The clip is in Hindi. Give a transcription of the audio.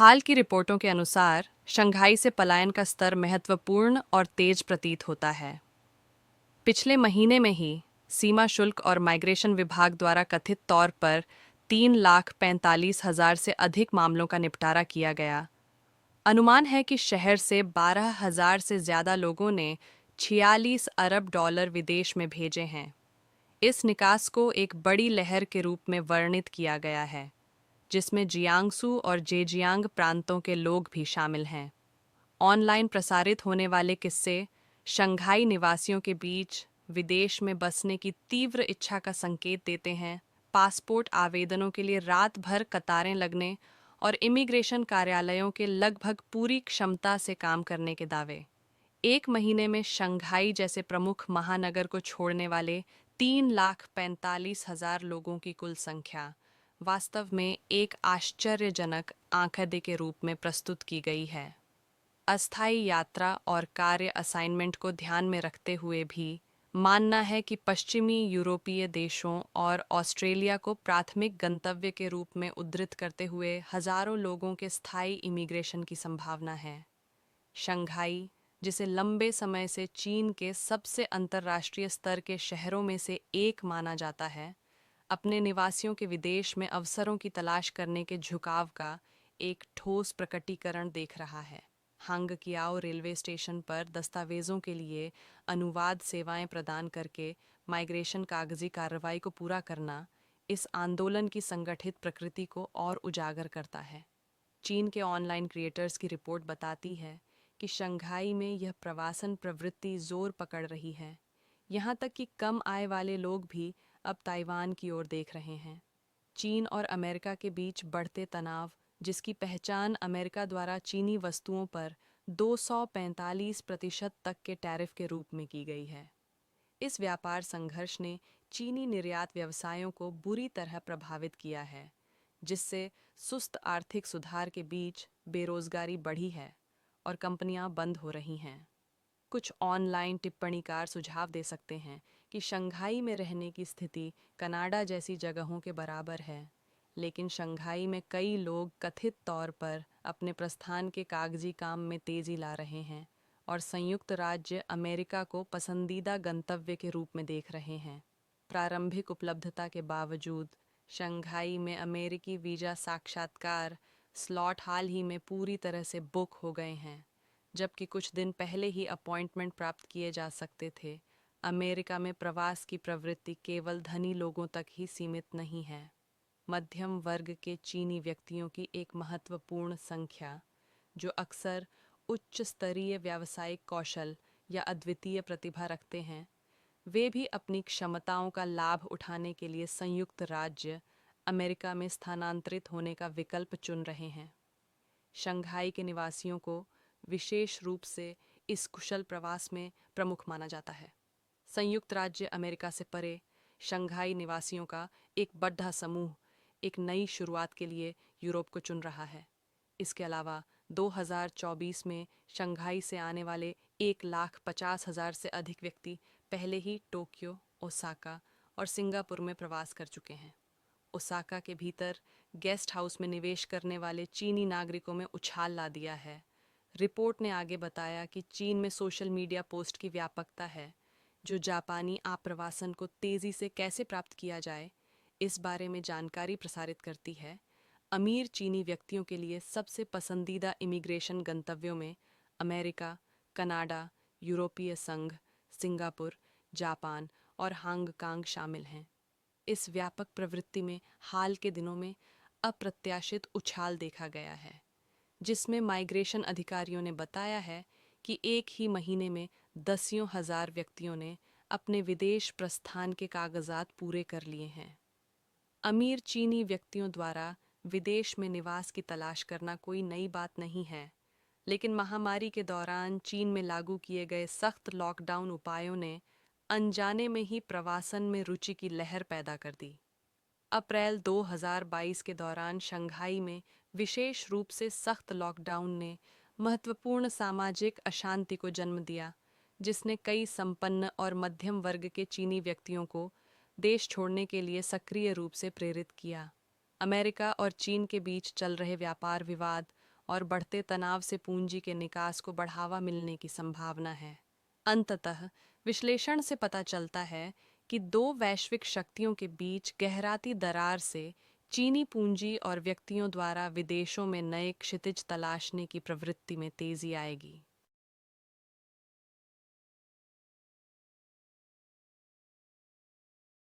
हाल की रिपोर्टों के अनुसार शंघाई से पलायन का स्तर महत्वपूर्ण और तेज प्रतीत होता है। पिछले महीने में ही सीमा शुल्क और माइग्रेशन विभाग द्वारा कथित तौर पर 3,45,000 से अधिक मामलों का निपटारा किया गया। अनुमान है कि शहर से 12,000 से ज्यादा लोगों ने 46 अरब डॉलर विदेश में भेजे हैं। इस निकास को एक बड़ी लहर के रूप में वर्णित किया गया है, जिसमें जियांगसू और जेजियांग प्रांतों के लोग भी शामिल हैं। ऑनलाइन प्रसारित होने वाले किस्से शंघाई निवासियों के बीच विदेश में बसने की तीव्र इच्छा का संकेत देते हैं। पासपोर्ट आवेदनों के लिए रात भर कतारें लगने और इमिग्रेशन कार्यालयों के लगभग पूरी क्षमता से काम करने के दावे। एक महीने में शंघाई जैसे प्रमुख महानगर को छोड़ने वाले 3,45,000 लोगों की कुल संख्या वास्तव में एक आश्चर्यजनक आंकड़े के रूप में प्रस्तुत की गई है। अस्थायी यात्रा और कार्य असाइनमेंट को ध्यान में रखते हुए भी मानना है कि पश्चिमी यूरोपीय देशों और ऑस्ट्रेलिया को प्राथमिक गंतव्य के रूप में उद्धृत करते हुए हजारों लोगों के स्थायी इमिग्रेशन की संभावना है। शंघाई, जिसे लंबे समय से चीन के सबसे अंतर्राष्ट्रीय स्तर के शहरों में से एक माना जाता है, अपने निवासियों के विदेश में अवसरों की तलाश करने के झुकाव का एक ठोस प्रकटीकरण देख रहा है। हांगकियाओ रेलवे स्टेशन पर दस्तावेजों के लिए अनुवाद सेवाएं प्रदान करके माइग्रेशन कागजी कार्रवाई को पूरा करना इस आंदोलन की संगठित प्रकृति को और उजागर करता है। चीन के ऑनलाइन क्रिएटर्स की रिपोर्ट बताती है कि शंघाई में यह प्रवासन प्रवृत्ति जोर पकड़ रही है। यहाँ तक कि कम आय वाले लोग भी अब ताइवान की ओर देख रहे हैं। चीन और अमेरिका के बीच बढ़ते तनाव, जिसकी पहचान अमेरिका द्वारा चीनी वस्तुओं पर 245% तक के टैरिफ के रूप में की गई है। इस व्यापार संघर्ष ने चीनी निर्यात व्यवसायों को बुरी तरह प्रभावित किया है, जिससे सुस्त आर्थिक सुधार के बीच बेरोजगारी बढ़ी है और कंपनियां बंद हो रही हैं। कुछ ऑनलाइन टिप्पणीकार सुझाव दे सकते हैं कि शंघाई में रहने की स्थिति कनाडा जैसी जगहों के बराबर है, लेकिन शंघाई में कई लोग कथित तौर पर अपने प्रस्थान के कागजी काम में तेजी ला रहे हैं और संयुक्त राज्य अमेरिका को पसंदीदा गंतव्य के रूप में देख रहे हैं। प्रारंभिक उपलब्धता के बावजूद शंघाई में अमेरिकी वीजा साक्षात्कार स्लॉट हाल ही में पूरी तरह से बुक हो गए हैं। जबकि कुछ दिन पहले ही अपॉइंटमेंट प्राप्त किए जा सकते थे, अमेरिका में प्रवास की प्रवृत्ति केवल धनी लोगों तक ही सीमित नहीं है। मध्यम वर्ग के चीनी व्यक्तियों की एक महत्वपूर्ण संख्या, जो अक्सर उच्च स्तरीय व्यावसायिक कौशल या अद्वितीय प्रतिभा रखते हैं, वे भी अपनी क्षमताओं का लाभ उठाने के लिए संयुक्त राज्य अमेरिका में स्थानांतरित होने का विकल्प चुन रहे हैं। शंघाई के निवासियों को विशेष रूप से इस कुशल प्रवास में प्रमुख माना जाता है। संयुक्त राज्य अमेरिका से परे शंघाई निवासियों का एक बड़ा समूह एक नई शुरुआत के लिए यूरोप को चुन रहा है। इसके अलावा 2024 में शंघाई से आने वाले 1,50,000 से अधिक व्यक्ति पहले ही टोक्यो, ओसाका और सिंगापुर में प्रवास कर चुके हैं। ओसाका के भीतर गेस्ट हाउस में निवेश करने वाले चीनी नागरिकों में उछाल ला दिया है। रिपोर्ट ने आगे बताया कि चीन में सोशल मीडिया पोस्ट की व्यापकता है, जो जापानी आप्रवासन को तेजी से कैसे प्राप्त किया जाए, इस बारे में जानकारी प्रसारित करती है। अमीर चीनी व्यक्तियों के लिए सबसे पसंदीदा इमिग्रेशन गंतव्यों में अमेरिका, कनाडा, यूरोपीय संघ, सिंगापुर, जापान और हांगकांग शामिल हैं। इस व्यापक प्रवृत्ति में हाल के दिनों में अप्रत्याशित उछाल देखा गया है, जिसमें माइग्रेशन अधिकारियों ने बताया है कि एक ही महीने में दसियों हजार व्यक्तियों ने अपने विदेश प्रस्थान के कागजात पूरे कर लिए हैं। अमीर चीनी व्यक्तियों द्वारा विदेश में निवास की तलाश करना कोई नई बात नहीं है, लेकिन महामारी के दौरान चीन में लागू किए गए सख्त लॉकडाउन उपायों ने अनजाने में ही प्रवासन में रुचि की लहर पैदा कर दी। अप्रैल 2022 के दौरान शंघाई में विशेष रूप से सख्त लॉकडाउन ने महत्वपूर्ण सामाजिक अशांति को जन्म दिया, जिसने कई संपन्न और मध्यम वर्ग के चीनी व्यक्तियों को देश छोड़ने के लिए सक्रिय रूप से प्रेरित किया। अमेरिका और चीन के बीच चल रहे व्यापार विवाद और बढ़ते तनाव से पूंजी के निकास को बढ़ावा मिलने की संभावना है। अंततः विश्लेषण से पता चलता है कि दो वैश्विक शक्तियों के बीच गहराती दरार से चीनी पूंजी और व्यक्तियों द्वारा विदेशों में नए क्षितिज तलाशने की प्रवृत्ति में तेजी आएगी।